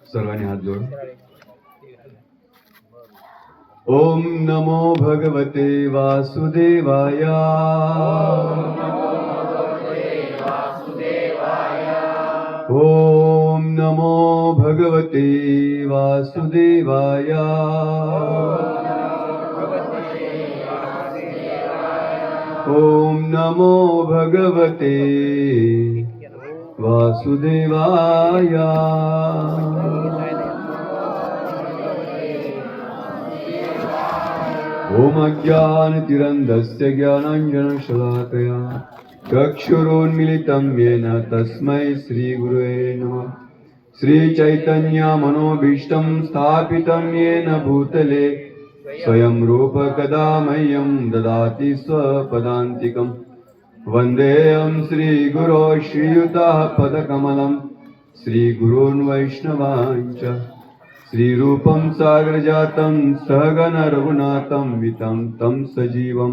सर्वांनी हात जोड. ओम नमो भगवते वासुदेवाय. ओम नमो भगवते वासुदेवाय. ओम नमो भगवते वासुदेवाय. ओम अज्ञानतिरन्धस्य ज्ञानाञ्जनशलाकया चक्षुरोन्मिलितं येन तस्मै श्रीगुरुवे नमः. श्रीचैतन्यमनोभीष्टं स्थापितं येन भूतले स्वयं रूप कदा मह्यं ददाति स्वपदान्तिकम्. वन्देऽहं श्रीगुरो श्रीयुतः पदकमलं श्रीगुरून् वैष्णवांश्च. श्रीरूपं सागरजातं सहगण रघुनाथं वितं तं सजीवं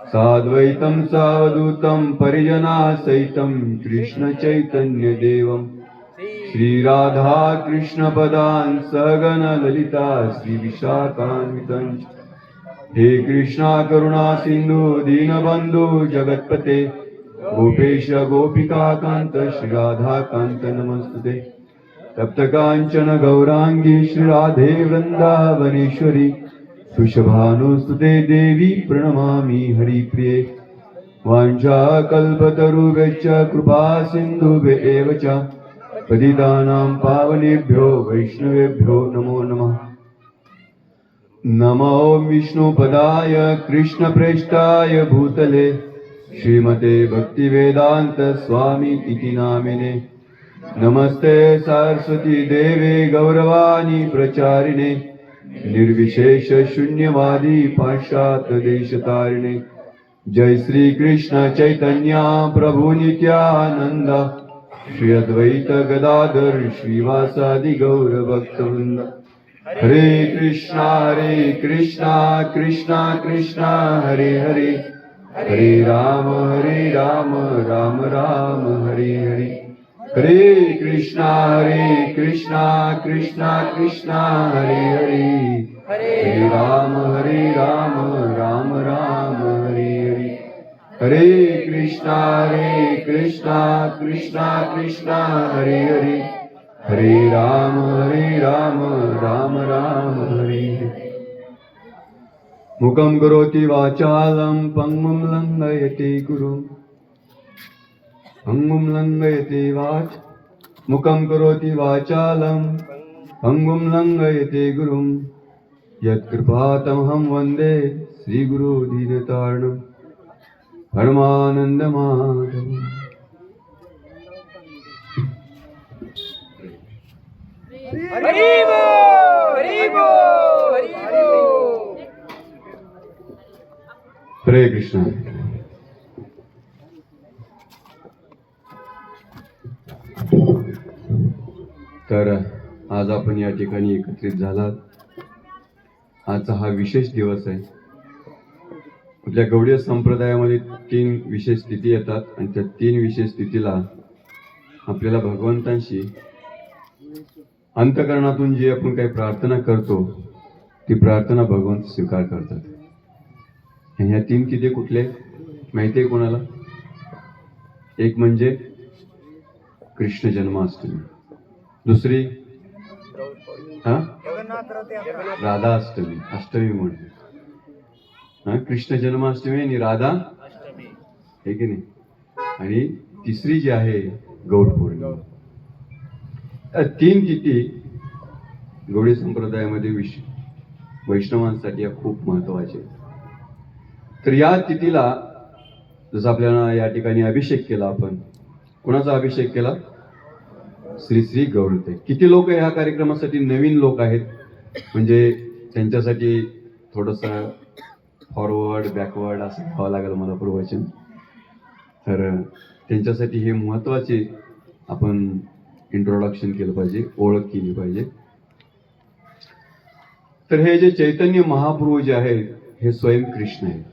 साद्वैतं सावधूतं परिजनासहितं कृष्णचैतन्यदेवं श्रीराधा कृष्णपदान् सहगण ललिता श्रीविशाखान्वितं. हे कृष्णा करुणा सिंधु दीनबंधु जगत्पते गोपेश गोपिकाकांत श्रीराधाकांत नमस्तुते. तप्तकांचन गौरांगी श्रीराधे वृंदावनेश्वरी सुशभानुस्तुते देवी प्रणमामि हरिप्रिये. वाञ्छाकल्पतरुभ्यश्च कृपा सिन्धुभ्येव च पतितानां पावनेभ्यो वैष्णवेभ्यो नमो नमः. नमो विष्णुपदाय कृष्णप्रेष्ठाय भूतले श्रीमते भक्तिवेदांत स्वामी इति नामिने. नमस्ते सरस्वती देवे गौरवाणी प्रचारिणे निर्विशेष शून्यवादी पाश्चात्य देशतारिणे. जय श्री कृष्ण चैतन्य प्रभु नित्यानंद श्री अद्वैत गदाधर श्रीवासादि गौर भक्तवृंद. हरे कृष्णा कृष्णा कृष्णा हरे हरे हरे राम राम राम हरे हरे. हरे कृष्णा कृष्णा कृष्णा हरे हरे हरे राम राम हरे हरे. हरे कृष्णा कृष्णा हरे हरे हरे राम राम हरे हरे. मुखं करोति वाचालं पंगुं लंघयति गुरुं. पंगुं लंघयति वाच मुखं करोति वाचालं पंगुं लंघयति गुरुं. यत्कृपातमहं वन्दे श्रीगुरो दीनतारणं परमानन्दमाधवम्. हरि बोल. हरे कृष्ण. तर आज आपण या ठिकाणी एकत्रित झालात. आजचा हा विशेष दिवस आहे. आपल्या गौडीय संप्रदायामध्ये 3 विशेष स्थिती येतात आणि त्या 3 विशेष स्थितीला आपल्याला भगवंतांशी अंतःकरणातून जी आपण काही प्रार्थना करतो ती प्रार्थना भगवंत स्वीकार करतात. ह्या 3 तिथे कुठले माहिती आहे कोणाला? एक म्हणजे कृष्ण जन्माष्टमी, दुसरी राधा अष्टमी, अष्टमी म्हणजे कृष्ण जन्माष्टमी आणि राधा हे की नाही, आणि तिसरी जी आहे गौर पौर्णिमा. 3 तिथी गौडी संप्रदायामध्ये वैष्णवांसाठी खूप महत्वाचे. तर या तिथीला जसं आपल्याला या ठिकाणी अभिषेक केला, आपण कोणाचा अभिषेक केला? श्री श्री गौरते. किती लोक ह्या कार्यक्रमासाठी नवीन लोक आहेत, म्हणजे त्यांच्यासाठी थोडंसं फॉरवर्ड बॅकवर्ड असं घ्यावं लागेल मला प्रवचन. तर त्यांच्यासाठी हे महत्वाचे आपण इंट्रोडक्शन केलं पाहिजे, ओळख केली पाहिजे. तर हे जे चैतन्य महाप्रभू जे आहेत हे स्वयं कृष्ण आहेत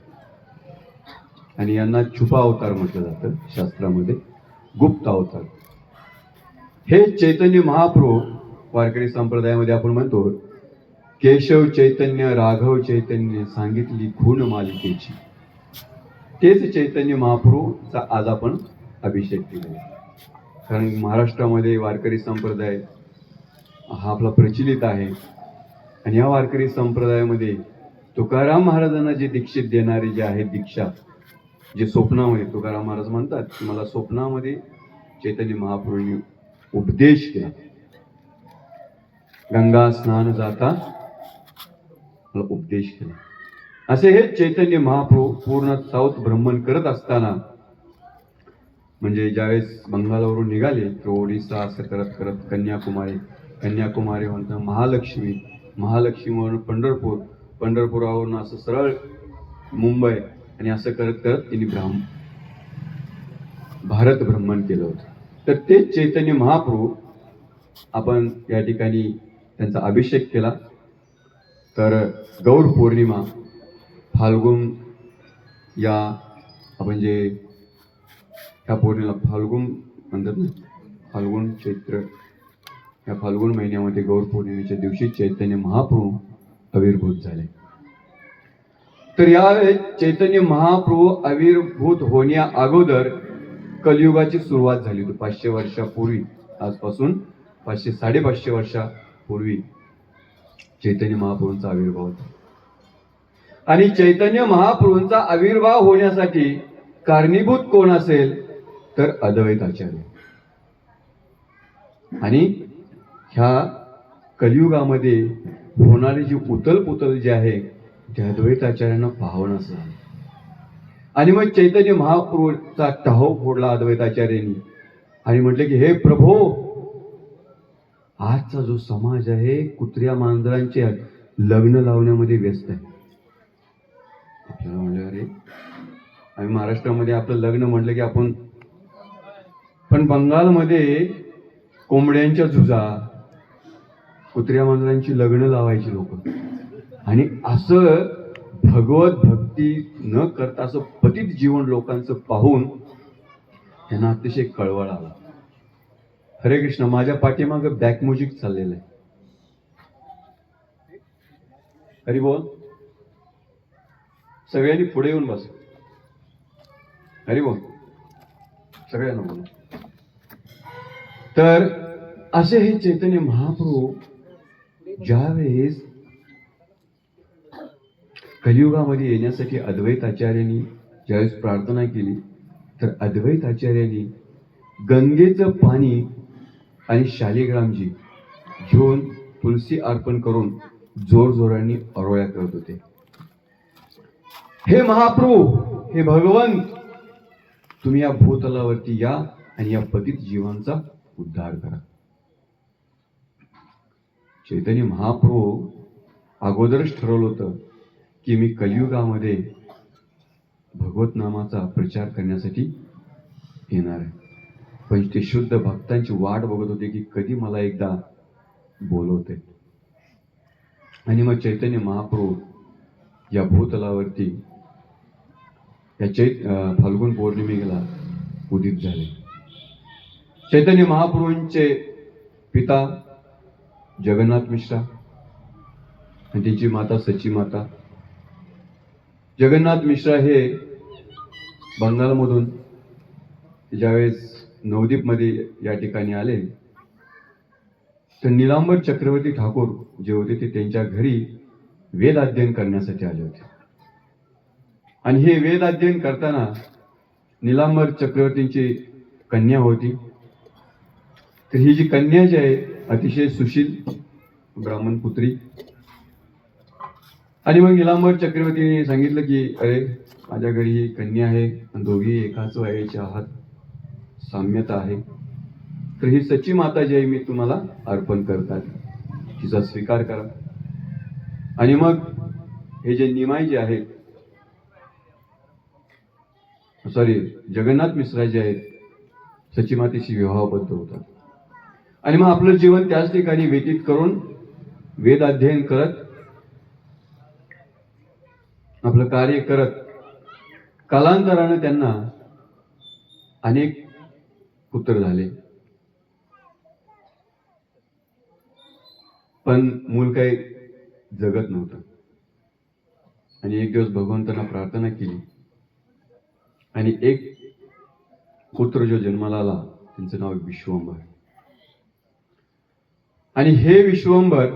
आणि यांना छुपा अवतार म्हटलं जातं शास्त्रामध्ये, गुप्त अवतार. हे चैतन्य महाप्रभू वारकरी संप्रदायामध्ये आपण म्हणतो, केशव चैतन्य राघव चैतन्य सांगितली खूण मालिकेची. तेच चैतन्य महाप्रभूचा आज आपण अभिषेक केला. कारण महाराष्ट्रामध्ये वारकरी संप्रदाय हा आपला प्रचलित आहे. आणि या वारकरी संप्रदायामध्ये तुकाराम महाराजांना जे दीक्षित देणारे जे आहे दीक्षा, जे स्वप्नामध्ये तुकाराम महाराज म्हणतात की मला स्वप्नामध्ये चैतन्य महाप्रभूंनी उपदेश केला. गंगा स्नान जाता मला उपदेश केला. असे हे चैतन्य महाप्रभू पूर्ण साऊथ भ्रमण करत असताना, म्हणजे ज्यावेळेस बंगालवरून निघाले तर ओडिसा असं करत करत कन्याकुमारी म्हणता महालक्ष्मीवरून पंढरपूर, पंढरपुरावरून असं सरळ मुंबई, आणि असं करत करत त्यांनी भारत भ्रमण केलं होतं. तर ते चैतन्य महाप्रभू आपण या ठिकाणी त्यांचा अभिषेक केला. तर गौर पौर्णिमा फाल्गुन या आपण जे या पौर्णिमेला फाल्गुन म्हणतात ना, फाल्गुन चैत्र या फाल्गुन महिन्यामध्ये गौर पौर्णिमेच्या दिवशी चैतन्य महाप्रभू आविर्भूत झाले. तर या चैतन्य महाप्रभू आविर्भूत होण्या अगोदर कलियुगाची सुरुवात झाली होती. 500 वर्षापूर्वी, आजपासून 500-550 वर्षापूर्वी चैतन्य महाप्रभूंचा आविर्भाव होता. आणि चैतन्य महाप्रभूंचा आविर्भाव होण्यासाठी कारणीभूत कोण असेल तर अद्वैत आचार्य. आणि ह्या कलियुगामध्ये होणारी जी उतल जी आहे ते अद्वैताचार्यांना पाहणं असं झालं. आणि मग चैतन्य महाप्रभूचा टाहो फोडला अद्वैताचार्यांनी आणि म्हटले की हे प्रभो, आजचा जो समाज आहे कुत्र्या मांजरांचे लग्न लावण्यामध्ये व्यस्त आहे. आपल्याला म्हणलं अरे, आम्ही महाराष्ट्रामध्ये आपलं लग्न म्हटलं की आपण, पण बंगालमध्ये कोंबड्यांच्या झुजा, कुत्र्या मांजरांची लग्न लावायची लोक. आणि असं भगवत भक्ती न करता असं पतित जीवन लोकांचं पाहून त्यांना अतिशय कळवळ आला. हरे कृष्ण. माझ्या पाठीमागं बॅक म्युझिक चाललेलं आहे. हरी बोल. सगळ्यांनी पुढे येऊन बस. हरी बोल. सगळ्यांना बोल. तर असे हे चैतन्य महाप्रभू ज्यावेळेस कलियुगामध्ये येण्यासाठी अद्वैत आचार्यांनी ज्यावेळेस प्रार्थना केली, तर अद्वैत आचार्यांनी गंगेचं पाणी आणि शालिग्रामजी घेऊन तुलसी अर्पण करून जोरजोरांनी आरोळ्या करत होते. हे महाप्रभू, हे भगवंत, तुम्ही या भूतलावरती या आणि या पतित जीवांचा उद्धार करा. चैतन्य महाप्रभू अगोदरच ठरवलं होतं की मी कलियुगामध्ये भगवत नामाचा प्रचार करण्यासाठी येणार आहे. पण ते शुद्ध भक्तांची वाट बघत होते की कधी मला एकदा बोलवते. आणि मग चैतन्य महाप्रभू या भूतलावरती या फाल्गुन पौर्णिमेला उदित झाले. चैतन्य महाप्रभूंचे पिता जगन्नाथ मिश्रा आणि त्यांची माता सची माता. जगन्नाथ मिश्रा हे बंगालमधून ज्यावेळेस नवदीपमध्ये या ठिकाणी आले, तर निलांबर चक्रवर्ती ठाकूर जे होते ते त्यांच्या घरी वेद अध्ययन करण्यासाठी आले होते. आणि हे वेद अध्ययन करताना निलांबर चक्रवर्तींची कन्या होती. तर ही जी कन्या जी आहे अतिशय सुशील ब्राह्मण पुत्री. आणि मग निलांबर चक्रवर्तीने सांगितलं की अरे, माझ्या घरी ही कन्या आहे आणि दोघी एकाच वयाच्या आहात, साम्यता आहे. तर ही सची माता जी आहे मी तुम्हाला अर्पण करतात, तिचा स्वीकार करा. आणि मग हे जे निमाई जे आहेत, जगन्नाथ मिश्रा जे आहेत, सची मातेशी विवाहबद्ध होतात. आणि मग आपलं जीवन त्याच ठिकाणी व्यतीत करून वेद अध्ययन करत आपलं कार्य करत कालांतरानं त्यांना अनेक पुत्र झाले. पण मूल काही जगत नव्हतं. आणि एक दिवस भगवंतांना प्रार्थना केली आणि एक पुत्र जो जन्माला आला त्यांचं नाव विश्वंभर. आणि हे विश्वंभर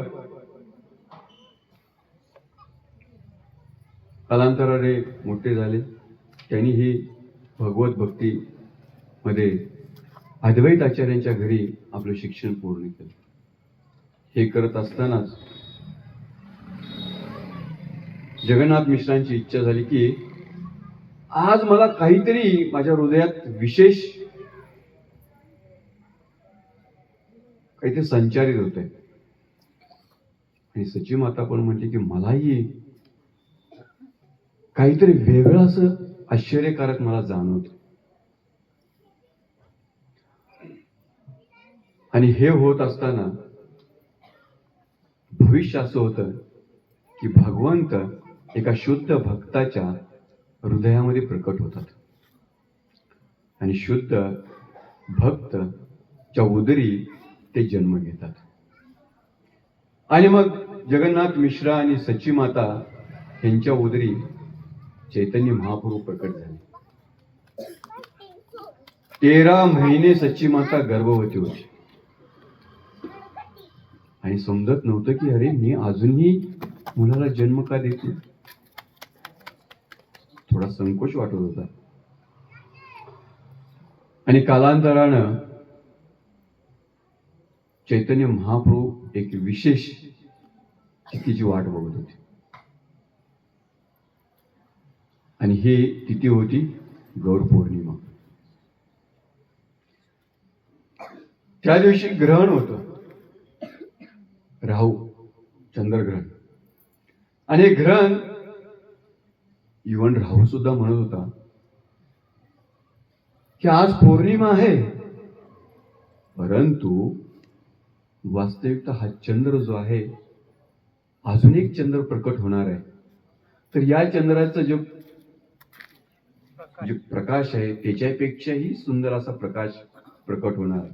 कालांतराने मोठे झाले. त्यांनी ही भगवत भक्ती मध्ये अद्वैत आचार्यांच्या घरी आपलं शिक्षण पूर्ण केलं. हे करत असतानाच जगन्नाथ मिश्रांची इच्छा झाली की आज मला काहीतरी माझ्या हृदयात विशेष काहीतरी संचारित होत आहे. आणि सची माता पण म्हटली की मलाही काहीतरी वेगळं असं आश्चर्यकारक मला जाणवत. आणि हे होत असताना भविष्य असं होतं की भगवंत एका शुद्ध भक्ताच्या हृदयामध्ये प्रकट होतात आणि शुद्ध भक्त च्या उदरी ते जन्म घेतात. आणि मग जगन्नाथ मिश्रा आणि सची माता यांच्या उदरी चैतन्य महाप्रभू प्रकट झाले. 13 महिने सची माता गर्भवती होती आणि समजत नव्हतं की अरे मी अजूनही मुलाला जन्म का देते. थोडा संकोच वाटत होता. आणि कालांतरानं चैतन्य महाप्रभू एक विशेष तिथीची वाट बघत होते. आणि ही तिथी होती गौर पौर्णिमा. त्या दिवशी ग्रहण होतं, राहू चंद्रग्रहण. आणि हे ग्रहण इवन राहू सुद्धा म्हणत होता की आज पौर्णिमा आहे, परंतु वास्तविकता हा चंद्र जो आहे अजून एक चंद्र प्रकट होणार आहे. तर या चंद्राचं जो प्रकाश आहे त्याच्यापेक्षाही सुंदर असा प्रकाश प्रकट होणार आहे.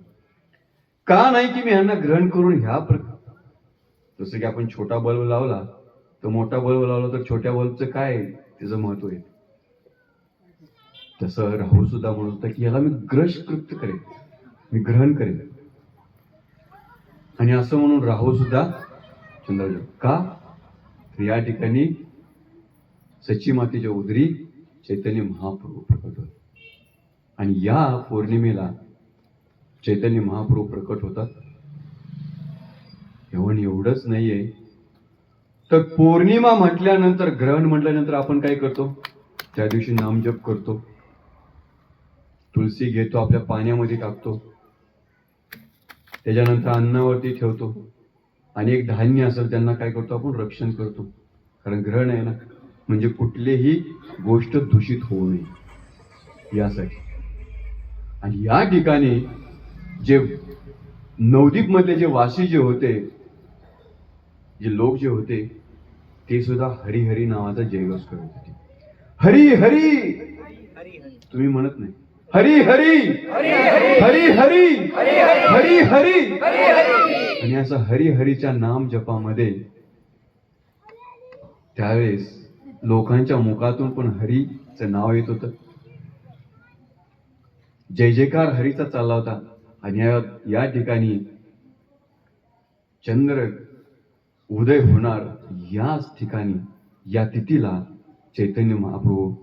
का नाही की मी ह्यांना ग्रहण करून जसं की आपण छोटा बल्ब लावला तर मोठा बल्ब लावला तर छोट्या बल्बचं काय त्याचं महत्व आहे. तसं राहू सुद्धा म्हणत होता की याला मी कृत्य करेन, मी ग्रहण करेन. आणि असं म्हणून राहू सुद्धा चंद्र का तर या ठिकाणी सची मातेच्या उदरी चैतन्य महाप्रभू प्रकट होते. आणि या पौर्णिमेला चैतन्य महाप्रभू प्रकट होतात. एवढंच नाहीये तर पौर्णिमा म्हटल्यानंतर, ग्रहण म्हटल्यानंतर आपण काय करतो, त्या दिवशी नामजप करतो, तुळशी घेतो, आपल्या पाण्यामध्ये टाकतो, त्याच्यानंतर अन्नावरती ठेवतो. आणि एक धान्य असेल त्यांना काय करतो आपण, रक्षण करतो. कारण ग्रहण आहे ना, म्हणजे कुठलीही गोष्ट दूषित होऊ नये यासाठी. आणि या ठिकाणी जे नवदीप मधले जे वासी जे होते, जे लोक जे होते, ते सुद्धा हरिहरी नावाचा जयघोष करत होते. हरी हरी, तुम्ही म्हणत नाही हरी हरी हरी हरी हरी हरी. आणि असं हरिहरीच्या नाम जपामध्ये त्यावेळेस लोकांच्या मुखातून पण हरीचं नाव येत होतं. जय जयकार हरीचा चालला होता. आणि या ठिकाणी चंद्र उदय होणार याच ठिकाणी या तिथीला चैतन्य महाप्रभू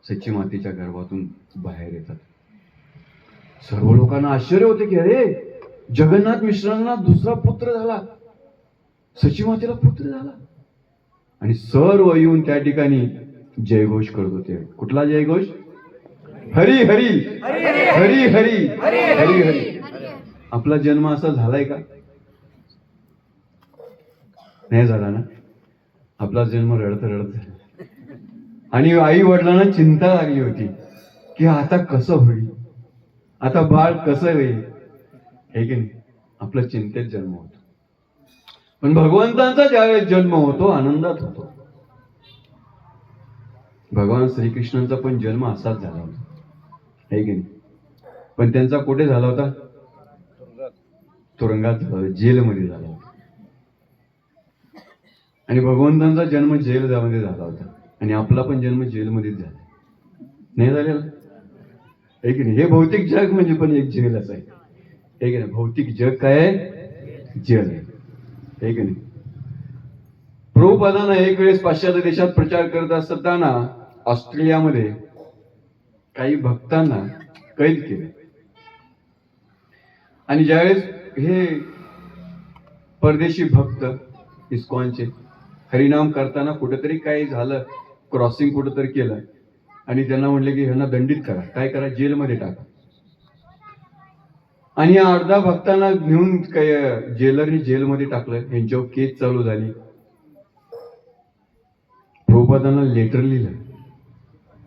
सची मातेच्या गर्भातून बाहेर येतात. सर्व लोकांना आश्चर्य होते की अरे जगन्नाथ मिश्रांना दुसरा पुत्र झाला, सची मातेला पुत्र झाला. आणि सर्व येऊन त्या ठिकाणी जयघोष करत होते. कुठला जयघोष? हरी हरी हरी हरी हरी हरी. आपला जन्म असा झालाय का? नाही झाला ना. आपला जन्म रडत रडत झाला. आणि आई वडिलांना चिंता लागली होती की आता कसं होईल, आता बाळ कसं होईल, हे की नाही. आपला चिंतेत जन्म होतो. पण भगवंतांचा ज्यावेळेस जन्म होतो आनंदात होतो. भगवान श्रीकृष्णांचा पण जन्म असाच झाला होता, है की नाही. पण त्यांचा कुठे झाला होता? तुरुंगात झाला होता, जेलमध्ये झाला होता. आणि भगवंतांचा जन्म जेलमध्ये झाला होता आणि आपला पण जन्म जेलमध्येच झाला. नाही झालेला आहे की नाही? हे भौतिक जग म्हणजे पण एक जेलच आहे. हे की नाही? भौतिक जग काय आहे? जेल आहे. हे की नाही? प्रभुपादांना एक वेळेस पाश्चात्य देशात प्रचार करत असताना ऑस्ट्रेलियामध्ये काही भक्तांना कैद केले. आणि ज्यावेळेस हे परदेशी भक्त इस्कॉनचे हरिनाम करताना कुठेतरी काही झालं, क्रॉसिंग कुठेतरी केलं आणि त्यांना म्हणले की ह्यांना दंडित करा, काय करा, जेलमध्ये टाका. आणि या अर्धा भक्तांना घेऊन काय जेलरनी जेलमध्ये टाकलं. यांच्यावर केस चालू झाली. प्रभुपादांना लेटर लिहिलं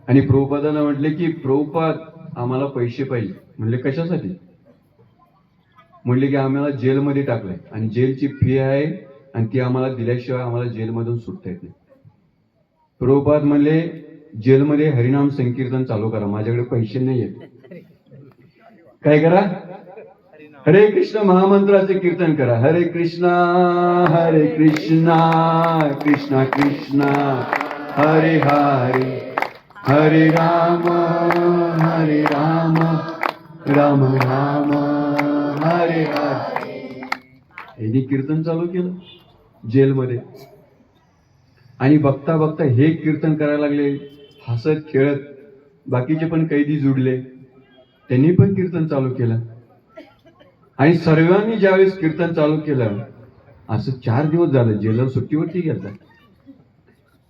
आणि प्रभुपादांना म्हटले की प्रभुपाद आम्हाला पैसे पाहिजे. म्हणले कशासाठी? म्हणले की आम्हाला जेलमध्ये टाकलंय आणि जेलची फी आहे आणि ती आम्हाला दिल्याशिवाय आम्हाला जेलमधून सुटता येत नाही. प्रभुपाद म्हणले जेलमध्ये हरिनाम संकीर्तन चालू करा, माझ्याकडे पैसे नाही आहेत. काय करा? हरे कृष्ण महामंत्राचे कीर्तन करा. हरे कृष्णा कृष्णा कृष्णा हरे हरे, हरे राम राम राम हरे हरे. यांनी कीर्तन चालू केलं जेलमध्ये. आणि बघता बघता हे कीर्तन करायला लागले, हसत खेळत. बाकीचे पण कैदी जुडले, त्यांनी पण कीर्तन चालू केलं. आणि सर्वांनी ज्यावेळेस कीर्तन चालू केलं, असं 4 दिवस झालं. जेलर सुट्टीवरती गेला.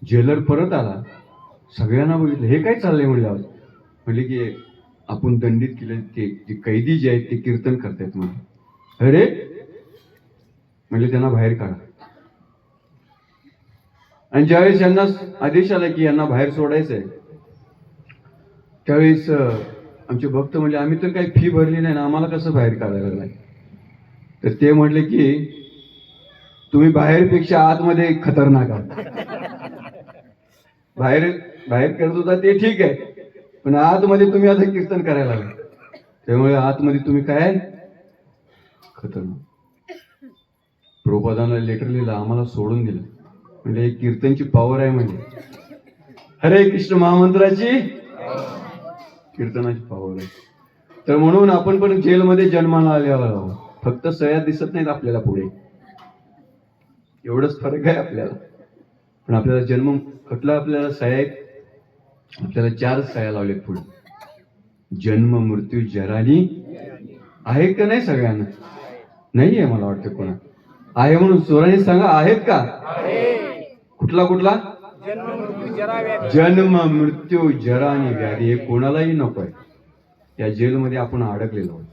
जेलर परत आला, सगळ्यांना बघितलं, हे काय चाललंय म्हणलं. म्हणले की आपण दंडित केले, ते कैदी जे आहेत ते कीर्तन करतायत म्हणून. अरे म्हणजे त्यांना बाहेर काढा. आणि ज्यावेळेस यांना आदेश आला की यांना बाहेर सोडायचंय, त्यावेळेस आमचे भक्त म्हणले आम्ही तर काही फी भरली नाही ना, आम्हाला कसं बाहेर काढायला नाही. तर ते म्हटले की तुम्ही बाहेरपेक्षा आतमध्ये खतरनाक आहात. बाहेर बाहेर करत होता ते ठीक आहे, पण आतमध्ये तुम्ही आता कीर्तन करायला लागले, त्यामुळे आतमध्ये तुम्ही काय खतरनाक. प्रभुपादांना लेटर लिहिलं, आम्हाला सोडून दिलं. म्हणजे एक कीर्तनची पॉवर आहे. म्हणजे हरे कृष्ण महामंत्राची कीर्तनाची पॉवर आहे. तर म्हणून आपण पण जेलमध्ये जन्माला आलेलो आहोत. फक्त सह्या दिसत नाहीत आपल्याला पुढे, एवढंच फरक आहे आपल्याला. पण आपल्याला जन्म कुठला, आपल्याला सह्या आहेत, आपल्याला 4 सह्या लावलेत पुढे. जन्म मृत्यू जरानी आहे का नाही? सगळ्यांना नाही आहे मला वाटतं. कोणा आहे म्हणून जोराने सांगा, आहेत का? कुठला कुठला? जन्म मृत्यू जरा आणि व्याधी. हे कोणालाही नको आहे. या जेलमध्ये आपण अडकलेलो आहोत,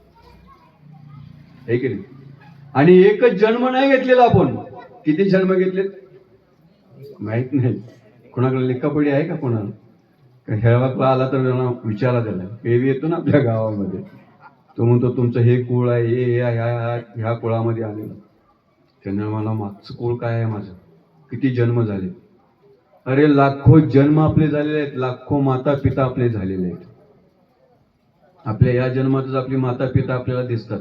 आहे की नाही? आणि एकच जन्म नाही घेतलेला आपण. किती जन्म घेतलेत माहित नाही. कोणाकडे लेखापडी आहे का? कोणाला हेळवाकला आला तर त्यांना विचारा. त्याला पेवी येतो ना आपल्या गावामध्ये, तो म्हणतो तुमचं हे कुळ आहे, हे ह्या कुळामध्ये आलेलं. त्यांना मला मागचं कुळ काय आहे, माझं किती जन्म झाले. अरे लाखो जन्म आपले झालेले आहेत, लाखो माता पिता आपले झालेले आहेत. आपल्या या जन्मातच आपली माता पिता आपल्याला दिसतात,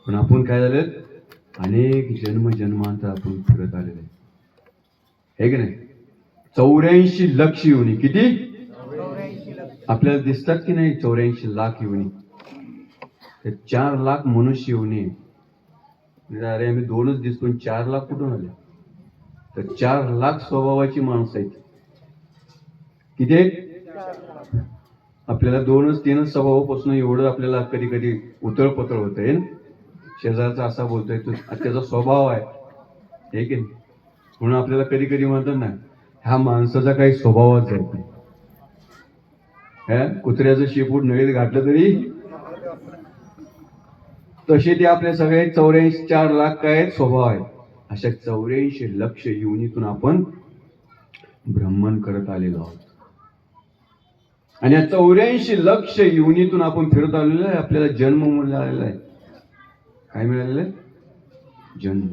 पण आपण काय झाले, अनेक जन्मांतर आपण फिरत आलेले आहे. हे की नाही? 84 लक्ष योनी. किती आपल्याला दिसतात की नाही? 84 लाख योनी. 4 लाख मनुष्य योनी. अरे आम्ही 2च दिसतो, 4 लाख कुठून आले? तर 4 लाख स्वभावाची माणसं आहेत. किती आहेत? आपल्याला 2-3 स्वभावापासून एवढं आपल्याला कधी कधी उतळ पतळ होत आहे. शेजारचा असा बोलतोय, त्याचा स्वभाव आहे, हे की नाही? म्हणून आपल्याला कधी कधी म्हणतात ना, ह्या माणसाचा काही स्वभावच जात नाही. कुत्र्याचं शेपूट नळीत घातलं तरी तसे ते आपले सगळे 4 लाख काय स्वभाव आहेत. अशा 84 लक्ष योनीतून आपण भ्रमण करत आलेलो आहोत. आणि या 84 लक्ष योनीतून आपण फिरत आलेलो आहे. आपल्याला जन्म मिळालेला आहे. काय मिळालेलं आहे? जन्म.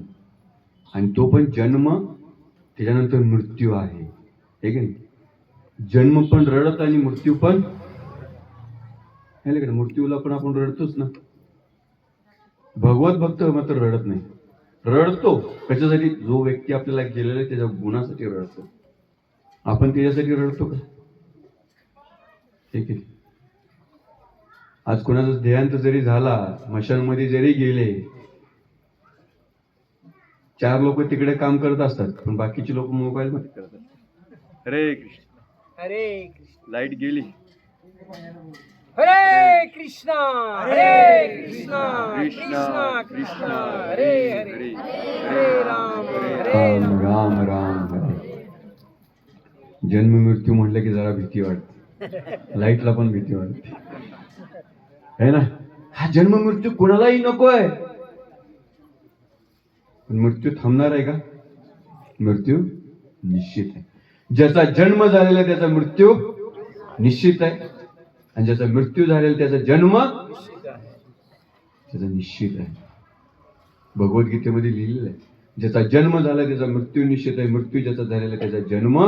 आणि तो पण जन्म, त्याच्यानंतर मृत्यू आहे, हे की नाही? जन्म पण रडत आणि मृत्यू पण. मृत्यूला पण आपण रडतोच ना. भगवत भक्त मात्र रडत नाही. रडतो कशासाठी? जो व्यक्ती आपल्याला गेलेला आहे त्याच्या गुणासाठी रडतो. आपण त्याच्यासाठी रडतो का? ठीक आहे. आज कोणाचा देहांत जरी झाला, मशानमध्ये जरी गेले, 4 लोक तिकडे काम करत असतात, पण बाकीचे लोक मोबाईल मध्ये करतात. हरे कृष्ण. हरे कृष्ण. लाईट गेली. हरे कृष्णा हरे कृष्णा कृष्णा कृष्णा कृष्णा हरे हरे हरे राम राम राम राम हरे. जन्म मृत्यू म्हटलं की जरा भीती वाटते. लाईटला पण भीती वाटते है ना. हा जन्म मृत्यू कोणालाही नकोय. पण मृत्यू थांबणार आहे का? मृत्यू निश्चित आहे. ज्याचा जन्म झालेला आहे त्याचा मृत्यू निश्चित आहे, आणि ज्याचा मृत्यू झालेला त्याचा जन्म त्याचा निश्चित आहे. भगवद्गीतेमध्ये लिहिलेलं आहे, ज्याचा जन्म झाला त्याचा मृत्यू निश्चित आहे, मृत्यू ज्याचा झालेला त्याचा जन्म.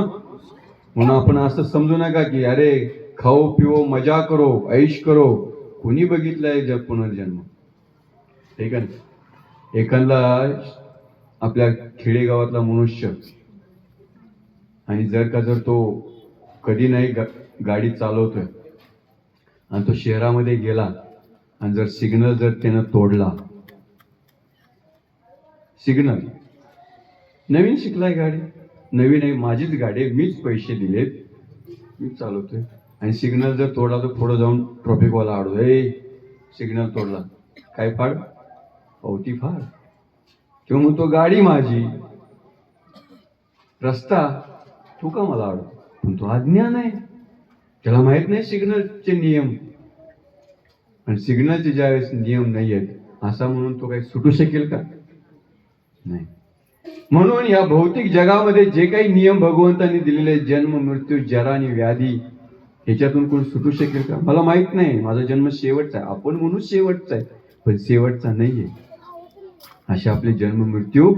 म्हणून आपण असं समजू नका की अरे खाओ पिओ मजा करो ऐश करो. कोणी बघितलंय जग पुनर्जन्म? ठीक आहे. एखादा आपल्या खेडेगावातला मनुष्य, आणि जर तो कधी नाही गाडी चालवतोय आणि तो शहरामध्ये गेला आणि जर सिग्नल जर त्यानं तोडला, सिग्नल नवीन शिकलाय, गाडी नवीन आहे, माझीच गाडी, मीच पैसे दिलेत, मीच चालवतोय, आणि सिग्नल जर तोडला तर पुढे जाऊन ट्रॉफिकवाला आडतो, सिग्नल तोडला, काय फाड? पावती फाड. किंवा मग तो गाडी माझी, रस्ता तू का मला आडतो? पण तो अज्ञान आहे, त्याला माहित नाही सिग्नलचे नियम. आणि सिग्नलचे ज्यावेळेस नियम नाही आहेत असा म्हणून तो काही सुटू शकेल का? नाही. म्हणून या भौतिक जगामध्ये जे काही नियम भगवंतांनी दिलेले, जन्म मृत्यू जरा आणि व्याधी, ह्याच्यातून कोण सुटू शकेल का? मला माहित नाही, माझा जन्म शेवटचा आहे, आपण म्हणून शेवटचा आहे, पण शेवटचा नाहीये. असे आपले जन्म मृत्यू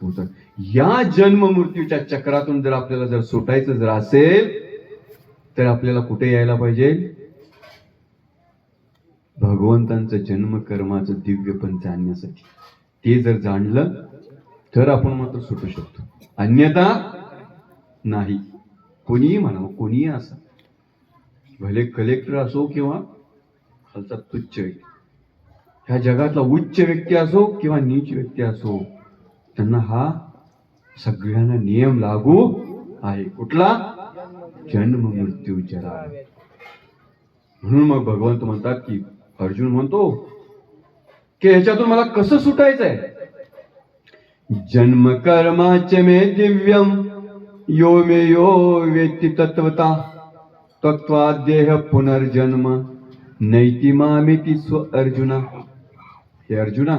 होतात. या जन्म मृत्यूच्या चक्रातून जर आपल्याला जर सुटायचं जर असेल तर आपल्याला कुठे यायला पाहिजे? भगवंतांचं जन्म कर्माचं दिव्यपण जाणण्यासाठी. ते जर जाणलं तर आपण मात्र सुटू शकतो, अन्यथा नाही. कोणीही म्हणावं, कोणीही असा, भले कलेक्टर असो किंवा खालचा तुच्छ व्यक्ती, ह्या जगातला उच्च व्यक्ती असो किंवा नीच व्यक्ती असो, त्यांना हा सगळ्यांना नियम लागू आहे. कुठला? जन्म मृत्यू जरा. म्हणून मग भगवंत म्हणतात की, अर्जुन म्हणतो की ह्याच्यातून मला कसं सुटायचंय? जन्म कर्माचे मे दिव्यम यो मे यो वेत्ति तत्वता तत्वा देह पुनर्जन्म नैति मामेति स्व अर्जुना. हे अर्जुना,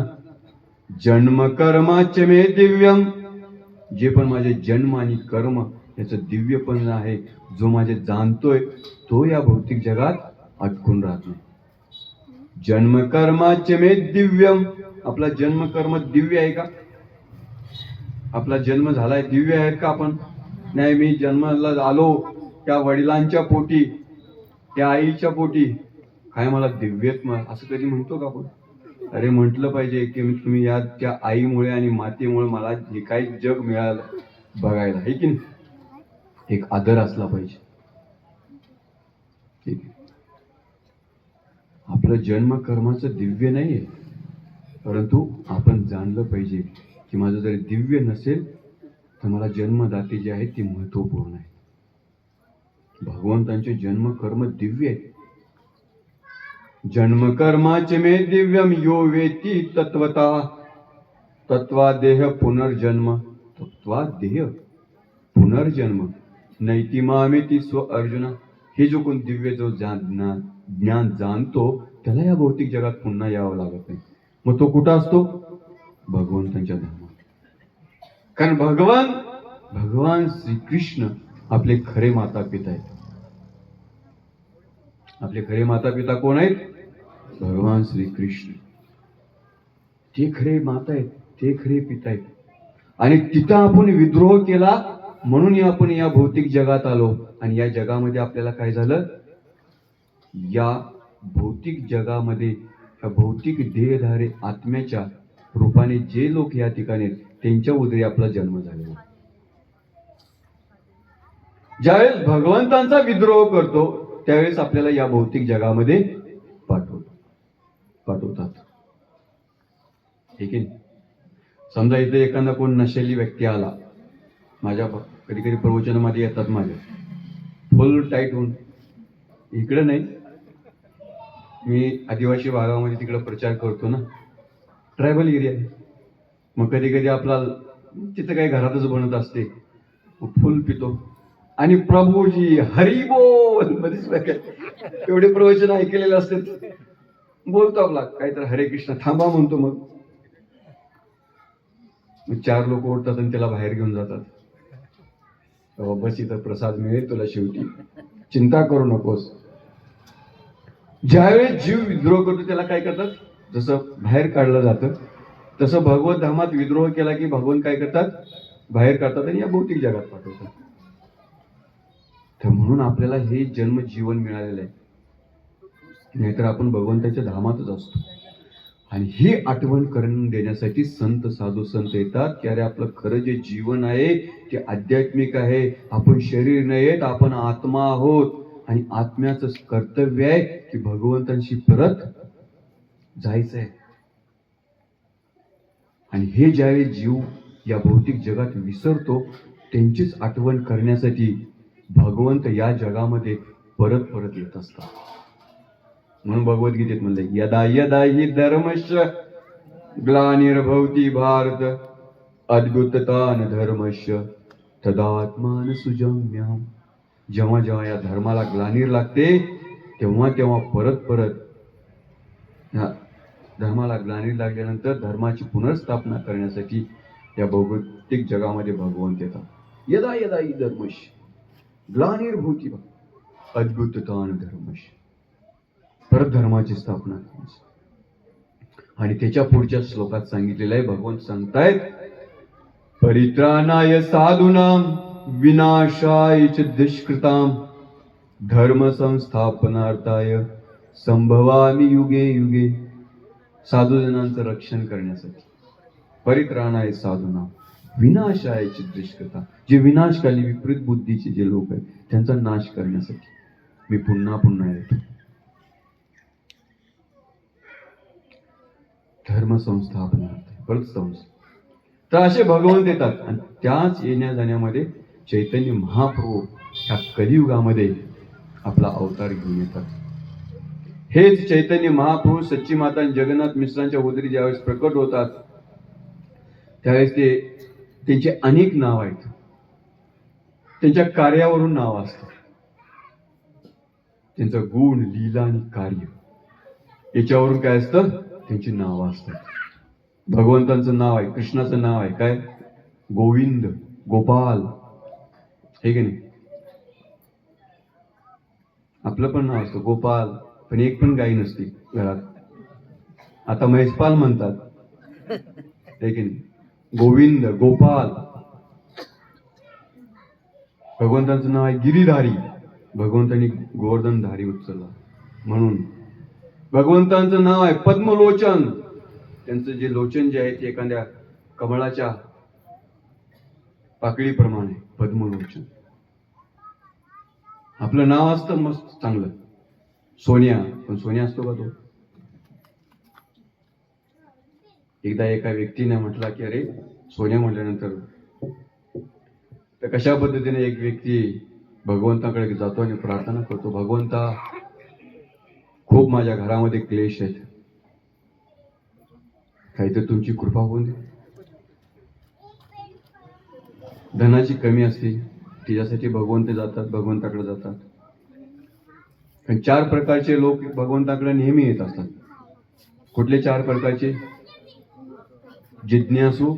जन्म कर्माचे मे दिव्यम, जे पण माझे जन्म आणि कर्म याचं दिव्यपण आहे, जो माझे जाणतोय तो या भौतिक जगात अटकून राहत नाही. जन्म कर्माचे मे दिव्यम. आपला जन्म कर्म दिव्य आहे का? आपला जन्म झालाय दिव्य आहे का? आपण नाही, मी जन्माला आलो त्या वडिलांच्या पोटी, त्या आईच्या पोटी, काय मला दिव्यत्व असं कधी म्हणतो का आपण? अरे म्हटलं पाहिजे की तुम्ही या त्या आईमुळे आणि मातेमुळे मला जे काही जग मिळालं बघायला, आहे की नाही? एक आदर असला पाहिजे. ठीक आहे. आपलं जन्म कर्माचं दिव्य नाहीये, परंतु आपण जाणलं पाहिजे की माझं जरी दिव्य नसेल तर मला जन्मदाते जे आहेत ते महत्वपूर्ण आहे. भगवंतांचे जन्म कर्म दिव्य आहे. जन्म कर्माचे मे दिव्यम यो वेति तत्वता तत्वा देह पुनर्जन्म तत्वा देह पुनर्जन्म नैति मामेति स्व अर्जुना. हे जो कोण दिव्य जो ज्ञान जाणतो त्याला या भौतिक जगात पुन्हा यावं लागत नाही. मग तो कुठं असतो? भगवंतांच्या धामात. कारण भगवान श्रीकृष्ण आपले खरे माता पिता आहेत. आपले खरे माता पिता कोण आहेत? भगवान श्रीकृष्ण. ते खरे माता आहेत, ते खरे पिता आहेत. आणि तिथं आपण विद्रोह केला म्हणून आपण या भौतिक जगात आलो. आणि या जगामध्ये आपल्याला काय झालं? या भौतिक जगामध्ये ह्या भौतिक देहधारे आत्म्याच्या रूपाने जे लोक या ठिकाणी आहेत, त्यांच्या उदरी आपला जन्म झालेला. ज्यावेळेस भगवंतांचा विद्रोह करतो त्यावेळेस आपल्याला या भौतिक जगामध्ये पाठवतात. ठीक आहे. समजा इथे एखादा कोण नशेली व्यक्ती आला, माझ्या कधी कधी प्रवचनामध्ये येतात, माझ्या फुल टाईट होऊन, इकडे नाही, मी आदिवासी भागामध्ये तिकडे प्रचार करतो ना, ट्रायबल एरिया आहे. मग कधी कधी आपला तिथं काही घरातच बनत असते, फुल पितो आणि प्रभूजी हरी बोल मध्येच एवढे प्रवचन ऐकलेले असतात, बोलतो आपला काहीतरी हरे कृष्ण थांबा म्हणतो. मग 4 लोक ओढतात आणि त्याला बाहेर घेऊन जातात. बस इथं प्रसाद मिळेल तुला शेवटी, चिंता करू नकोस. ज्यावेळेस जीव विद्रोह करतो त्याला काय करतात, जसं बाहेर काढलं जातं तसं भगवत धामात विद्रोह केला की भगवान काय करतात, बाहेर काढतात आणि या भौतिक जगात पाठवतात. तर म्हणून आपल्याला हे जन्म जीवन मिळालेलं आहे, नाहीतर आपण भगवंताच्या धामातच असतो. आणि ही आठवण करून देण्यासाठी संत साधू संत येतात की अरे आपलं खरं जे जीवन आहे ते आध्यात्मिक आहे, आपण शरीर नाहीत, आपण आत्मा आहोत. आणि आत्म्याचं कर्तव्य आहे की भगवंतांशी परत जायचंय. आणि हे ज्यावेळी जीव या भौतिक जगात विसरतो त्यांचीच आठवण करण्यासाठी भगवंत या जगामध्ये परत परत येत असतात. म्हणून भगवद्गीतेत म्हणलं, यदा यदा हि धर्मस्य ग्लानिर्भवति भारत अद्भुततान धर्मस्य तदात्मान सुजम्यहम्. जेव्हा जेव्हा या धर्माला ग्लानीर लागते तेव्हा तेव्हा परत परत ह्या धर्माला ग्लानीर लागल्यानंतर धर्माची पुनर्स्थापना करण्यासाठी या भौतिक जगामध्ये भगवंत येतात. यदा यदा हि धर्मस्य ग्लानिर्भवति अद्भुततान धर्मस्य, परत धर्माची स्थापना करायची. आणि त्याच्या पुढच्या श्लोकात सांगितलेलं आहे, भगवंत सांगतायत, परित्राणाय साधूनां विनाशाय च दुष्कृतां धर्म संस्थापनार्थाय संभवामि युगे युगे. साधूजनांचं रक्षण करण्यासाठी, परित्राणाय साधूनां विनाशाय च दुष्कृतां, जे विनाशकाली विपरीत बुद्धीचे जे लोक आहेत त्यांचा नाश करण्यासाठी मी पुन्हा पुन्हा येतो. धर्म संस्थापनार्थ, परत संस्था. तर असे भगवंत येतात आणि त्याच येण्या जाण्यामध्ये चैतन्य महाप्रभू ह्या कलियुगामध्ये आपला अवतार घेऊन येतात. हेच चैतन्य महाप्रभू सच्ची माता जगन्नाथ मिश्रांच्या उदरी ज्यावेळेस प्रकट होतात त्यावेळेस त्यांचे अनेक नाव आहेत, त्यांच्या कार्यावरून नाव असतात. त्यांचं गुण, लीला आणि कार्य याच्यावरून काय असतं, त्यांची नावं असतात. भगवंतांचं नाव आहे, कृष्णाचं नाव आहे काय, गोविंद, गोपाल, हे की नाही. आपलं पण नाव असतं गोपाल, पण एक पण गाई नसते घरात. आता म्हैसपाल म्हणतात, हे की नाही. गोविंद, गोपाल. भगवंतांचं नाव आहे गिरीधारी, भगवंतांनी गोवर्धनधारी उचलला म्हणून. भगवंतांचं नाव आहे पद्मलोचन, त्यांचं जे लोचन जे आहे ते एखाद्या कमळाच्या पाकळीप्रमाणे पद्मलोचन. आपलं नाव असतं मस्त चांगलं सोन्या, पण सोन्या असतो का तो. एकदा एका व्यक्तीने म्हटला की अरे सोन्या म्हटल्यानंतर, तर कशा पद्धतीने एक व्यक्ती भगवंताकडे जातो आणि प्रार्थना करतो, भगवंता खूप माझ्या घरामध्ये क्लेश आहेत, काहीतरी तुमची कृपा होऊन दे. धनाची कमी असते तिच्यासाठी भगवंत जातात, भगवंताकडे जातात. पण 4 प्रकारचे लोक भगवंताकडे नेहमी येत असतात. कुठले 4 प्रकारचे, जिज्ञासू,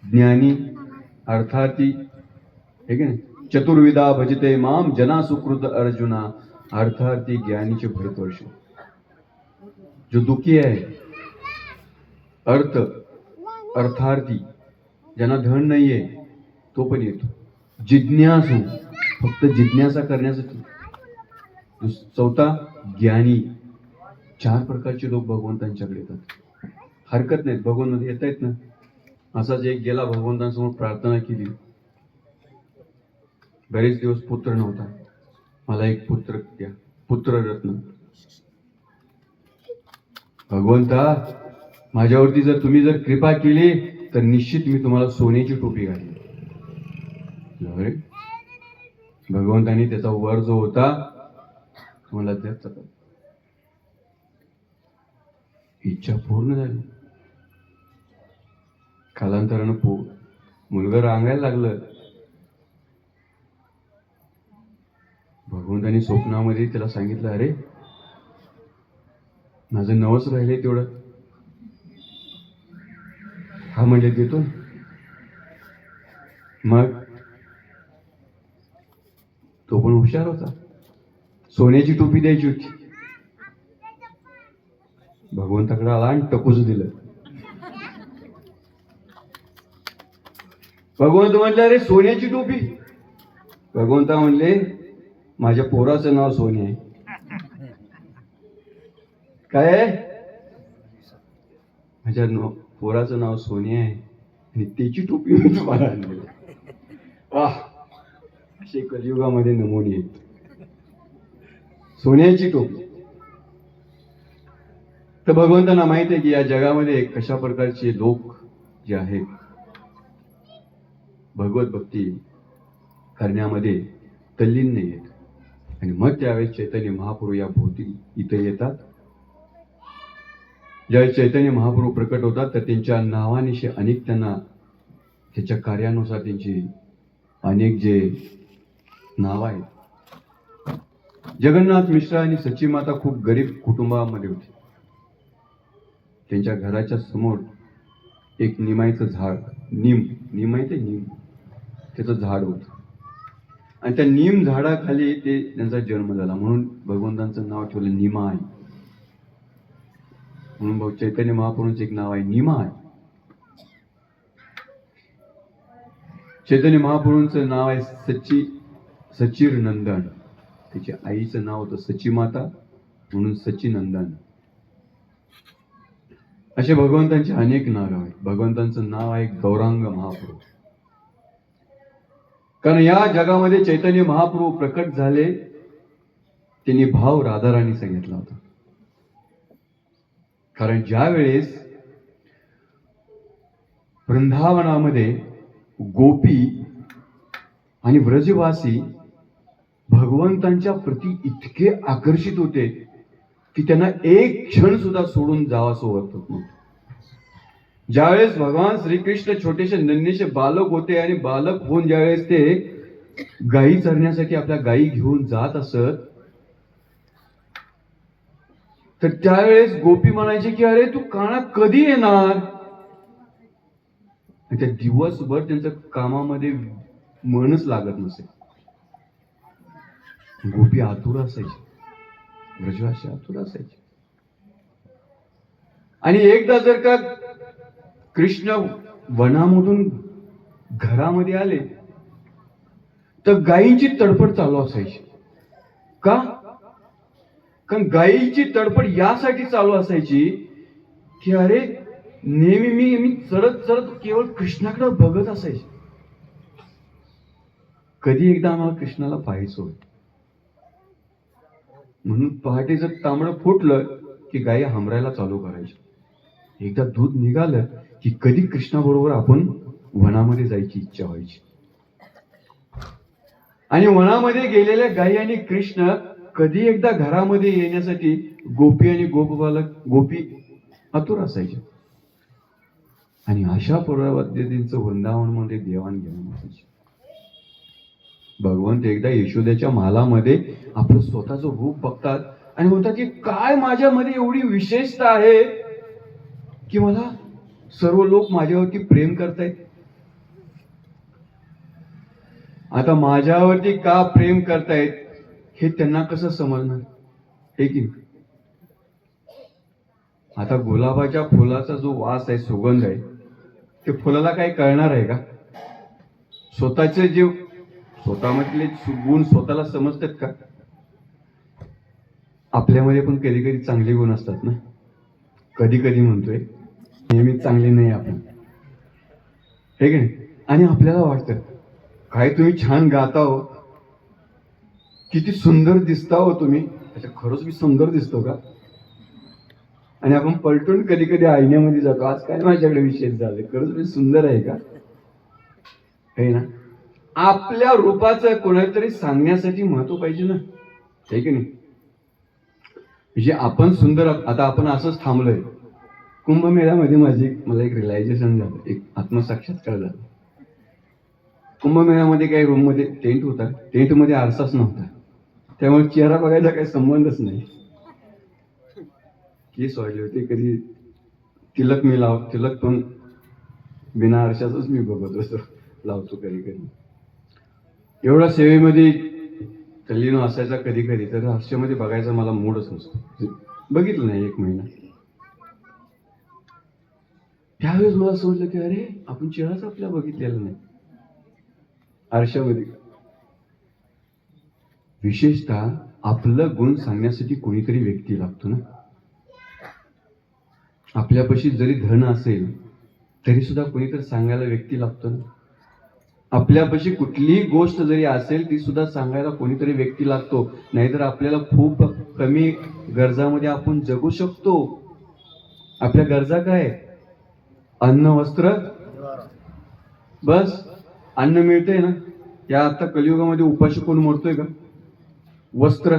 ज्ञानी, अर्थार्थी, हे की नाही. चतुर्विधा भजते माम जना सुकृत अर्जुना, अर्थार्थी, ज्ञानीचे भरतवर्ष. जो दुःखी आहे, अर्थार्थी, ज्यांना धन नाहीये तो पण येतो. जिज्ञासू, फक्त जिज्ञासा करण्यासाठी. 4था ज्ञानी, 4 प्रकारचे लोक भगवंतांच्याकडे येतात. हरकत नाहीत, भगवंत येत आहेत ना. असाच एक गेला, भगवंतांसमोर प्रार्थना केली. बरेच दिवस पुत्र नव्हता. मला एक पुत्र द्या, पुत्ररत्न. भगवंता, माझ्यावरती जर तुम्ही जर कृपा केली तर निश्चित मी तुम्हाला सोन्याची टोपी घालीन. अरे, भगवंतांनी त्याचा वर जो होता तुम्हाला द्यायचा, इच्छा पूर्ण झाली. कालांतरानं मुलगा रांगायला लागलं. भगवंतांनी स्वप्नामध्ये त्याला सांगितलं, अरे माझं नवस राहिले तेवढं. हा म्हणजे देतो. मग तो पण हुशार होता. सोन्याची टोपी द्यायची होती. भगवंताकडे आला आणि टकूच दिलं. भगवंत म्हणले, अरे सोन्याची टोपी. भगवंता म्हणले, माझ्या पोराचं नाव सोने आहे. काय आहे? माझ्या पोराचं नाव सोने आहे आणि त्याची टोपी मी तुम्हाला आणली. वाह, असे कलियुगामध्ये नमुने आहेत. सोन्याची टोपी. तर भगवंतांना माहित आहे की या जगामध्ये कशा प्रकारचे लोक जे आहेत भगवत भक्ती करण्यामध्ये तल्लीन आहेत. आणि मग त्यावेळेस चैतन्य महाप्रभू या भोवती इथे येतात. ज्यावेळेस चैतन्य महाप्रभू प्रकट होतात तर त्यांच्या नावानिशी अनेक त्यांना त्याच्या कार्यानुसार त्यांची अनेक जे नाव आहेत. जगन्नाथ मिश्रा आणि सची माता खूप गरीब कुटुंबामध्ये होते. त्यांच्या घराच्या समोर एक निमायचं झाड, नीम माहिती, नीम, त्याचं झाड होतं. आणि त्या नीम झाडाखाली त्यांचा जन्म झाला. म्हणून भगवंतांचं नाव ठेवलं निमाय. म्हणून चैतन्य महाप्रभूंचं एक नाव आहे निमाय. चैतन्य महाप्रभूंचं नाव आहे सचिर नंदन. त्याच्या आईचं नाव होतं सची माता, म्हणून सचिनंदन. असे भगवंतांचे अनेक नाव आहेत. भगवंतांचं नाव आहे गौरांग महाप्रभू. कारण या जगामध्ये चैतन्य महाप्रभू प्रकट झाले, त्यांनी भाव राधाराणी सांगितला होता. कारण ज्या वेळेस वृंदावनामध्ये गोपी आणि व्रजवासी भगवंतांच्या प्रती इतके आकर्षित होते की त्यांना एक क्षण सुद्धा सोडून जावासं वाटत नव्हतं. ज्यावेळेस भगवान श्रीकृष्ण छोटेसे नन्हेसे बालक होते आणि बालक होऊन ज्यावेळेस ते गायी चरण्यासाठी आपल्या गायी घेऊन जात असत, तर त्यावेळेस गोपी म्हणायचे की अरे तू काना कधी येणार. त्या दिवसभर त्यांचं कामामध्ये मनच लागत नसे. गोपी आतुर असायची, ब्रजवासी आतुर असायचे. आणि एकदा जर का कृष्ण वनामधून घरामध्ये आले तर गायींची तडफड चालू असायची. का? कारण गायीची तडफड यासाठी चालू असायची की अरे नेहमी मी चढत चढत केवळ कृष्णाकडे बघत असायचे. कधी एकदा आम्हाला कृष्णाला पाहायचो. म्हणून पहाटे जर तांबडं फुटलं की गायी हमरायला चालू करायची. एकदा दूध निघालं की कधी कृष्णाबरोबर आपण वनामध्ये जायची इच्छा व्हायची. आणि वनामध्ये गेलेल्या गायी आणि कृष्ण कधी एकदा घरामध्ये येण्यासाठी गोपी आणि गोपी आतुर असायचे. आणि अशा पद्धतीचं वृंदावनमध्ये देवाणघेवाण असायची. भगवंत एकदा यशोदेच्या महालामध्ये आपलं स्वतःचं रूप बघतात आणि म्हणतात की काय माझ्यामध्ये एवढी विशेषता आहे की मला सर्व लोक माझ्यावरती प्रेम करतायत. आता माझ्यावरती का प्रेम करतायत हे त्यांना कसं समजणार, हे की. आता गुलाबाच्या फुलाचा जो वास आहे, सुगंध आहे, ते फुलाला काही कळणार आहे का? स्वतःचे जे स्वतःमधले गुण स्वतःला समजतात का? आपल्यामध्ये पण कधी कधी चांगले गुण असतात ना. कधी कधी म्हणतोय, नेहमी चांगले नाही आपण, हे की नाही. आणि आपल्याला वाटतं काय तुम्ही छान गाता हो, किती सुंदर दिसता हो तुम्ही. अच्छा, खरंच मी सुंदर दिसतो का? आणि आपण पलटून कधी कधी आईन्यामध्ये जातो, आज काय माझ्याकडे विशेष झाले, खरंच मी सुंदर आहे का? हे ना, आपल्या रूपाचं कोणातरी सांगण्यासाठी महत्व पाहिजे ना, हे की नाही. म्हणजे आपण सुंदर, आता आपण असंच थांबलोय. कुंभमेळ्यामध्ये मला एक रिअलायझेशन झालं, एक आत्मसाक्षात्कार झाला. कुंभमेळ्यामध्ये काही रूम मध्ये टेंट होता, टेंटमध्ये आरसाच नव्हता, त्यामुळे चेहरा बघायचा काही संबंधच नाही. केस वाढले होते, कधी तिलक पण बिना आरशाच मी बघत असतो, लावतो कधी कधी. एवढा सेवेमध्ये तल्लीन असायचा कधी कधी, तर आरशामध्ये बघायचा मला मूडच नसतो, बघितलं नाही 1 महिना. त्यावेळेस मला समजलं की अरे, आपण चेहराच आपल्या बघितलेला नाही आरशामध्ये. विशेषतः आपलं गुण सांगण्यासाठी कोणीतरी व्यक्ती लागतो ना. आपल्यापाशी जरी धन असेल तरी सुद्धा कोणीतरी सांगायला व्यक्ती लागतो ना. आपल्यापाशी कुठलीही गोष्ट जरी असेल ती सुद्धा सांगायला कोणीतरी व्यक्ती लागतो, नाहीतर आपल्याला खूप कमी गरजामध्ये आपण जगू शकतो. आपल्या गरजा काय? अन्न, वस्त्र, बस. अन्न मिळतंय ना, या आता कलियुगामध्ये उपाशी कोण मरतोय का? वस्त्र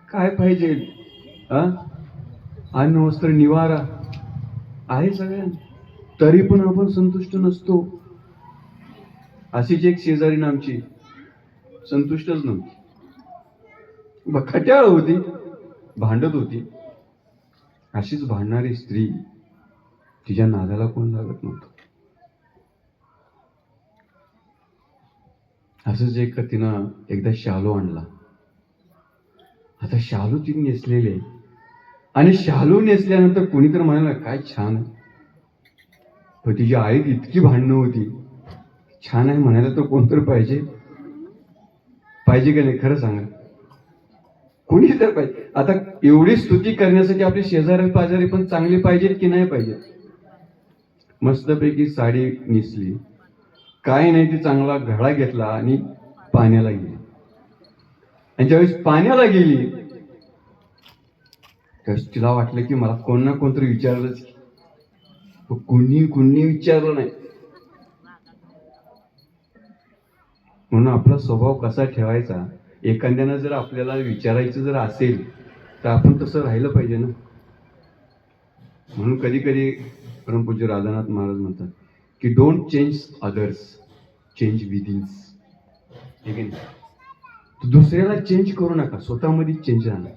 काय पाहिजे? अन्न, वस्त्र, निवारा आहे सगळ्यांना, तरी पण आपण संतुष्ट नसतो. अशीच एक शेजारी आमची संतुष्टच नव्हती, खट्याळ होती, भांडत होती. अशीच भांडणारी स्त्री, तिच्या नादाला कोण लागत नव्हतं. असंच एक तिनं एकदा शालू आणला. आता शालू तिने नेसलेले, आणि शालू नेसल्यानंतर कोणीतरी म्हणाला काय छान. पण तिची आई इतकी भांडणं होती, छान आहे म्हणायला तर कोणतरी पाहिजे का नाही, खरं सांगा. कोणी तर पाहिजे. आता एवढी स्तुती करण्यासाठी आपले शेजारी पाजारी पण चांगली पाहिजेत की नाही पाहिजेत? मस्तपैकी साडी नेसली, काय नाही, ती चांगला घडा घेतला आणि पाण्याला गेली. आणि ज्यावेळेस पाण्याला गेली त्यावेळेस तिला वाटलं की मला कोण ना कोणतरी विचारलंच. कोणी विचारलं नाही. म्हणून आपला स्वभाव कसा ठेवायचा, एखाद्यानं जर आपल्याला विचारायचं जर असेल तर आपण तसं राहिलं पाहिजे ना. म्हणून कधी कधी परमपूज्य राधानाथ महाराज म्हणतात की डोंट चेंज अदर्स, चेंज विदिन्स. ठीक आहे, दुसऱ्याला चेंज करू नका, स्वतःमध्ये चेंज आणा.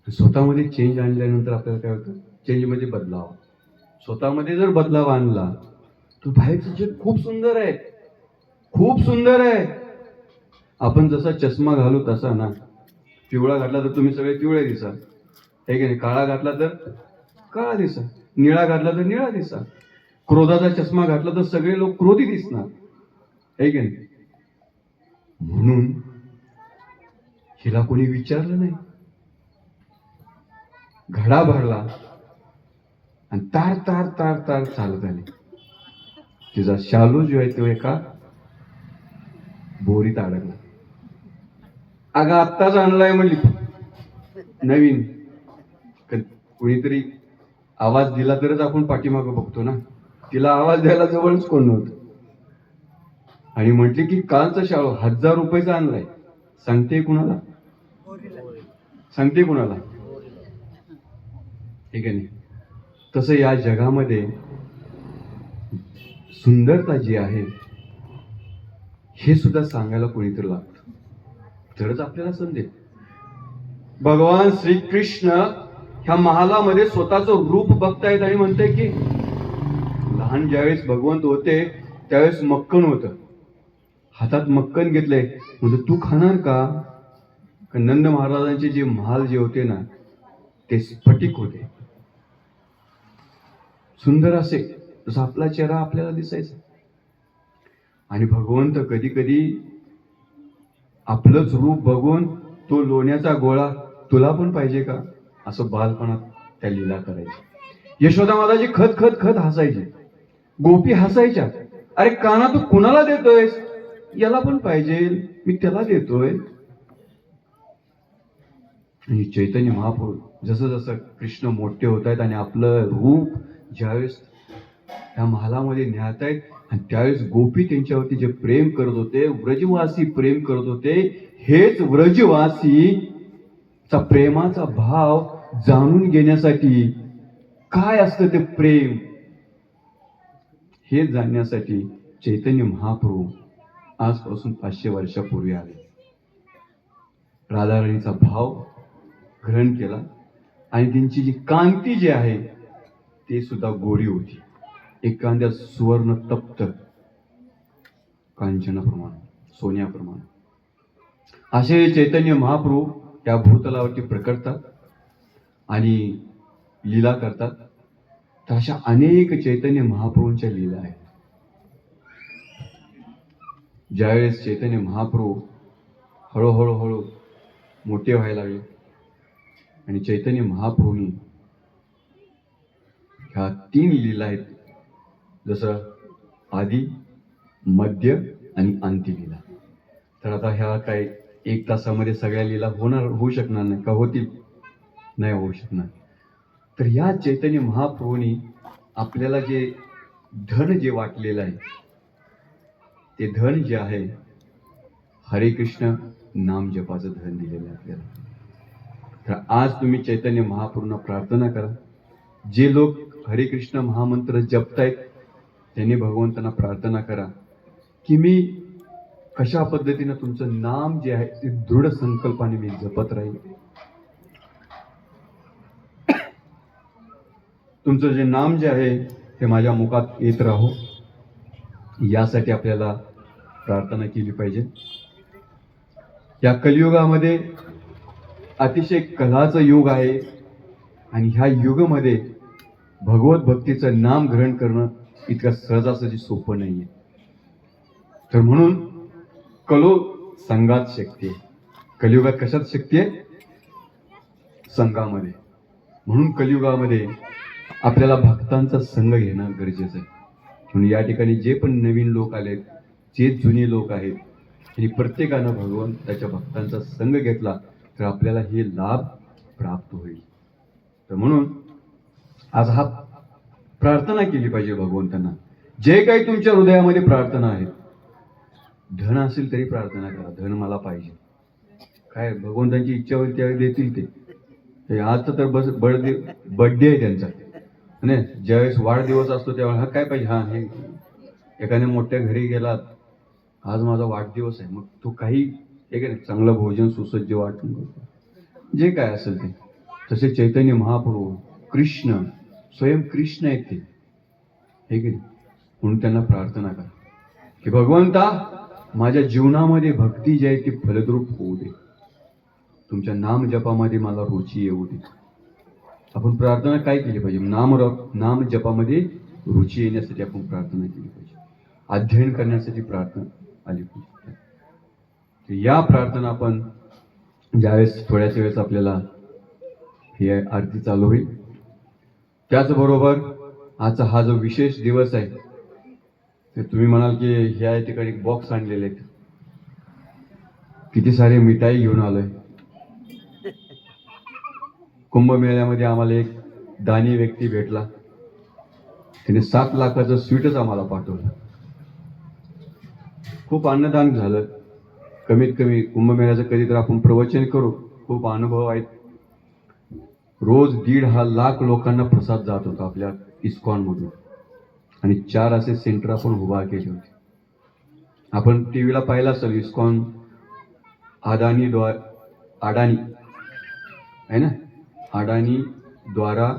स्वतःमध्ये चेंज आणल्यानंतर आपल्याला काय होतं? चेंज म्हणजे बदलाव. स्वतःमध्ये जर बदलाव आणला तर बाहेरचं जग खूप सुंदर आहे, खूप सुंदर आहे. आपण जसा चष्मा घालू तसा ना. पिवळा घातला तर तुम्ही सगळे पिवळे दिसा, हे की नाही. काळा घातला तर काळा दिसा, निळा घातला तर निळा दिसा. क्रोधाचा चष्मा घातला तर सगळे लोक क्रोधी दिसणार, हे की नाही. म्हणून हिला कोणी विचारलं नाही, घडा भरला आणि तार तार तार तार चालत आली. तिचा शालू जो आहे तो एका बोरीत अडकला. अगं आत्ताच आणलाय म्हणली, नवीन. कुणीतरी आवाज दिला तरच आपण पाठीमागं बघतो ना. तिला आवाज द्यायला जवळच कोण नव्हतं. आणि म्हटली की कालचा शाळू 1000 रुपयाचा आणलाय. सांगते कुणाला? सांगते कुणाला? ठीक आहे नाही. तसं या जगामध्ये सुंदरता जी आहे हे सुद्धा सांगायला कोणीतरी लागतं, तरच आपल्याला समजेल. भगवान श्रीकृष्ण ह्या महालामध्ये स्वतःचं रूप बघतायत आणि म्हणते की लहान ज्यावेळेस भगवंत होते त्यावेळेस मक्कन होतं, हातात मक्कन घेतलंय. म्हणजे तू खाणार का? नंद महाराजांचे जे महाल जे होते ना ते स्फटिक होते, सुंदर असे, जसा आपला चेहरा आपल्याला दिसायचा. आणि भगवंत कधी कधी आपलंच रूप बघून तो लोण्याचा गोळा तुला पण पाहिजे का? असं बालपणात त्या लीला करायची. यशोदा माताजी खत खत खत हसायची, गोपी हसायच्या. अरे काना तू कुणाला देतोयस? याला पण पाहिजे, मी त्याला देतोय. आणि चैतन्य महाप्रभू जसं जसं कृष्ण मोठे होत आहेत आणि आपलं रूप ज्यावेळेस त्या महालामध्ये न्याहत आहेत, आणि त्यावेळेस गोपी त्यांच्यावरती जे प्रेम करत होते, व्रजवासी प्रेम करत होते, हेच व्रजवासी चा प्रेमाचा भाव जाणून घेण्यासाठी, काय असतं ते प्रेम हे जाणण्यासाठी चैतन्य महाप्रभू आजपासून 500 वर्षापूर्वी आले. राधाराणीचा भाव ग्रहण केला आणि त्यांची जी कांती जी आहे ते सुद्धा गोरी होती, एखाद्या सुवर्ण तप्त कांचनाप्रमाणे, सोन्याप्रमाणे. असे चैतन्य महाप्रभू त्या भूतलावरती प्रकटतात आणि लीला करतात. तर अशा अनेक चैतन्य महाप्रभूंच्या लीला आहेत. ज्यावेळेस चैतन्य महाप्रभू हळूहळू मोठे व्हायला लागले आणि चैतन्य महाप्रभूंनी ह्या 3 लीला आहेत, जसं आदि, मध्य आणि अंत्य लीला. तर आता ह्या काय 1 तासामध्ये सगळ्या लीला होऊ शकणार नाही का? होतील? नाही होऊ शकणार. तर या चैतन्य महाप्रभूंनी आपल्याला जे धन जे वाटलेलं आहे, ते धन जे आहे हरे कृष्ण नाम जपाचं धन दिलेलं आहे आपल्याला. तर आज तुम्ही चैतन्य महाप्रभूंना प्रार्थना करा. जे लोक हरे कृष्ण महामंत्र जपतायत त्यांनी भगवंतांना प्रार्थना करा की मी कशा पद्धतीनं तुमचं नाम जे आहे ते दृढ संकल्पाने मी जपत राहील. तुमचं जे नाम जे आहे ते माझ्या मुखात येत राहो, यासाठी आपल्याला प्रार्थना केली पाहिजे. या कलियुगामध्ये अतिशय कलाचं युग आहे आणि ह्या युगामध्ये भगवत भक्तीचं नाम ग्रहण करणं इतकं सहजासहजी सोपं नाहीये. तर म्हणून कलो संघात शक्ती आहे. कलियुगात कशात शक्ती आहे? संघामध्ये. म्हणून कलियुगामध्ये आपल्याला भक्तांचा संघ घेणं गरजेचं आहे. म्हणून या ठिकाणी जे पण नवीन लोक आलेत, जे जुने लोक आहेत, आणि प्रत्येकानं भगवंताच्या भक्तांचा संघ घेतला तर आपल्याला हे लाभ प्राप्त होईल. तर म्हणून आज हा प्रार्थना केली पाहिजे भगवंतांना. जे काही तुमच्या हृदयामध्ये प्रार्थना आहेत, धन असेल तरी प्रार्थना करा, धन मला पाहिजे. काय भगवंतांची इच्छा होईल त्यावेळी देतील ते. आजचा तर बर्थडे आहे त्यांचा, नाही ज्यावेळेस वाढदिवस असतो त्यावेळेस हा काय पाहिजे, हा हे एखाद्या मोठ्या घरी गेलात, आज माझा वाढदिवस आहे, मग तो काही एक चांगलं भोजन सुसज्ज वाटून जे काय असेल ते. तसे चैतन्य महाप्रभू कृष्ण स्वयं कृष्ण आहेत ते, हे की. म्हणून त्यांना प्रार्थना करा की भगवंता माझ्या जीवनामध्ये भक्ती जी आहे ती फलद्रूप होऊ दे, तुमच्या नाम जपामध्ये मला रुची येऊ दे. आपण प्रार्थना काय केली पाहिजे? नाम जपामध्ये रुची येण्यासाठी आपण प्रार्थना केली पाहिजे, अध्ययन करण्यासाठी प्रार्थना आली पाहिजे. या प्रार्थना आपण ज्यावेळेस थोड्याच वेळेस आपल्याला ही आरती चालू होईल, त्याचबरोबर आजचा हा जो विशेष दिवस आहे, तर तुम्ही म्हणाल की ह्या ठिकाणी बॉक्स आणलेले आहेत, किती सारे मिठाई घेऊन आलोय. कुंभमेळ्यामध्ये आम्हाला एक दानी व्यक्ती भेटला, त्याने 7 लाखाचं स्वीटच आम्हाला पाठवलं. खूप अन्नदान झालं. कमीत कमी कुंभमेळ्याचं कधी तर आपण प्रवचन करू, खूप अनुभव आहेत. रोज 1.5 लाख लोकांना प्रसाद जात होता आपल्या इस्कॉन मधून, आणि 4 असे सेंटर आपण उभा केले होते. आपण टीव्हीला पाहिलं असेल, इस्कॉन अडाणी आहे ना, अडाणी द्वारा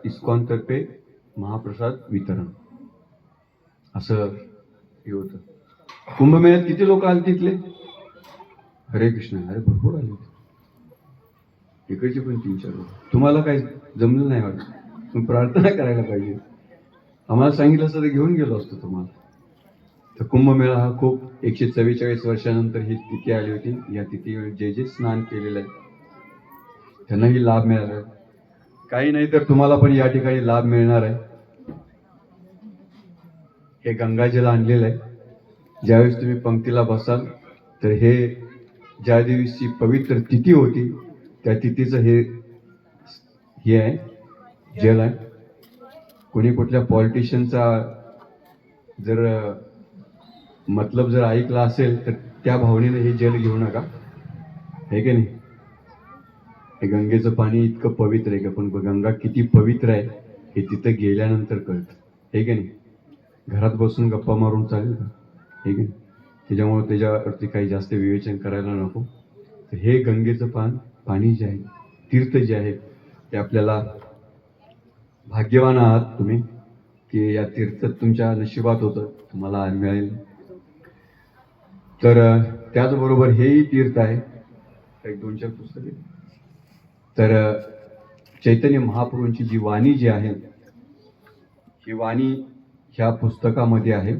इस्कॉन तर्फे महाप्रसाद वितरण असं हे होतं. कुंभमेळ्यात किती लोक आले तिथले? हरे कृष्ण, अरे भरपूर आले होते. इकडचे पण 3-4 लोक. तुम्हाला काही जमलं नाही वाटत, तुम्ही प्रार्थना करायला पाहिजे. आम्हाला सांगितलं असतं तर घेऊन गेलो असतो तुम्हाला. तर कुंभमेळा हा खूप 144 वर्षानंतर ही तिथी आली होती. या तिथीवर जे जे स्नान केलेलं आहे त्यांनाही लाभ मिळाला आहे. काही नाही तर तुम्हाला पण या ठिकाणी लाभ मिळणार आहे. हे गंगाजल आणलेलं आहे. ज्यावेळेस तुम्ही पंक्तीला बसाल तर हे ज्या दिवशी पवित्र तिथी होती त्या तिथीचं हे आहे, जल आहे. कोणी कुठल्या पॉलिटिशियनचा जर मतलब जर ऐकला असेल तर त्या भावनेने हे जल घेऊ नका, हे की नाही. हे गंगेचं पाणी इतकं पवित्र आहे का, पण गंगा किती पवित्र आहे हे तिथं गेल्यानंतर कळतं, हे की नाही. घरात बसून गप्पा मारून चालेल का, हे की नाही. त्याच्यामुळे त्याच्यावरती काही जास्त विवेचन करायला नको. तर हे गंगेचं पाणी जे आहे, तीर्थ जे आहे ते आपल्याला भाग्यवान आहात तुम्ही की या तीर्थ तुमच्या नशिबात होतं, तुम्हाला मिळेल. तर त्याचबरोबर हेही तीर्थ आहे. एक 2-4 पुस्तके. तर चैतन्य महाप्रभूंची जी वाणी जी आहे ही वाणी ह्या पुस्तकामध्ये आहे.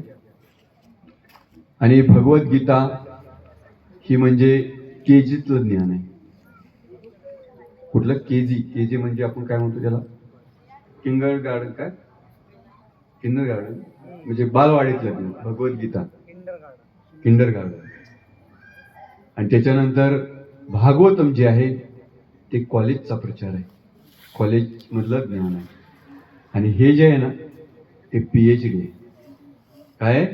आणि भगवद्गीता ही म्हणजे केजीतलं ज्ञान आहे. कुठलं केजी म्हणजे आपण काय म्हणतो त्याला, किंडर गार्डन. काय किंडर गार्डन म्हणजे बालवाडीतलं ज्ञान, भगवद्गीता किंडर गार्डन. आणि त्याच्यानंतर भागवतम जे आहे ते कॉलेजचा प्रचार आहे, कॉलेज मधलं ज्ञान आहे. आणि हे जे आहे ना ते PhD आहे. काय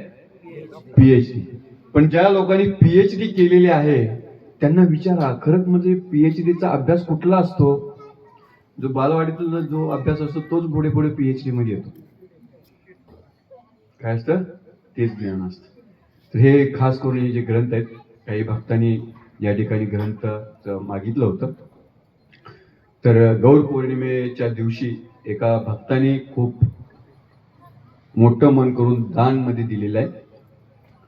PhD. पण ज्या लोकांनी PhD केलेली आहे त्यांना विचारा, खरंच म्हणजे PhDचा अभ्यास कुठला असतो. जो बालवाडीतला जो अभ्यास असतो तोच पुढे पुढे PhD मध्ये येतो. काय असतं तेच ज्ञान असतं. तर हे खास करून हे जे ग्रंथ आहेत, काही भक्तांनी या ठिकाणी ग्रंथ मागितलं होतं. तर गौर पौर्णिमेच्या दिवशी एका भक्ताने खूप मोठं मन करून दान मध्ये दिलेलं आहे.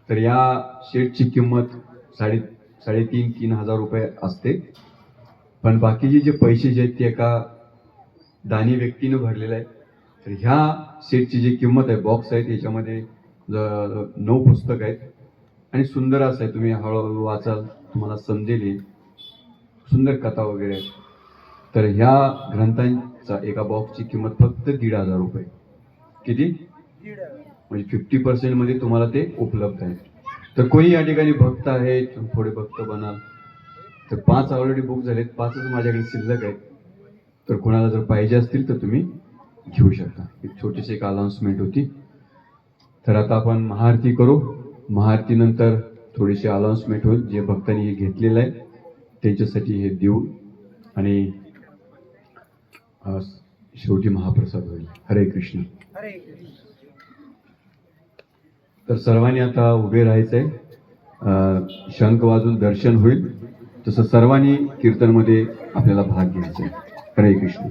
तर या सेटची किंमत 3,500 रुपये असते. पण बाकीचे जे पैसे जे आहेत ते एका दानी व्यक्तीनं भरलेलं आहे. तर ह्या सेटची जी किंमत आहे, बॉक्स आहे, त्याच्यामध्ये 9 पुस्तक आहेत आणि सुंदर असं आहे. तुम्ही हळूहळू वाचाल, तुम्हाला समजेल. सुंदर कथा वगैरे आहेत. तर ह्या ग्रंथांचा एका बॉक्सची किंमत फक्त 1,500 रुपये. किती? म्हणजे 50% मध्ये तुम्हाला ते उपलब्ध आहे. तर कोणी या ठिकाणी भक्त आहे, थोडे भक्त बनाल तर 5 ऑलरेडी बुक झालेत, 5च माझ्याकडे शिल्लक आहेत. तर कोणाला जर पाहिजे असतील तर तुम्ही घेऊ शकता. एक छोटीशी एक अनाउन्समेंट होती. तर आता आपण महाआरती करू. महाआरतीनंतर थोडीशी अनाउन्समेंट होईल. जे भक्तांनी हे घेतलेलं आहे त्यांच्यासाठी हे देऊ आणि शेवटी महाप्रसाद होईल. हरे कृष्ण. तर सर्वांनी आता उभे राहायचंय. शंख वाजून दर्शन होईल. तसं सर्वांनी कीर्तनमध्ये आपल्याला भाग घ्यायचा आहे. हरे कृष्ण.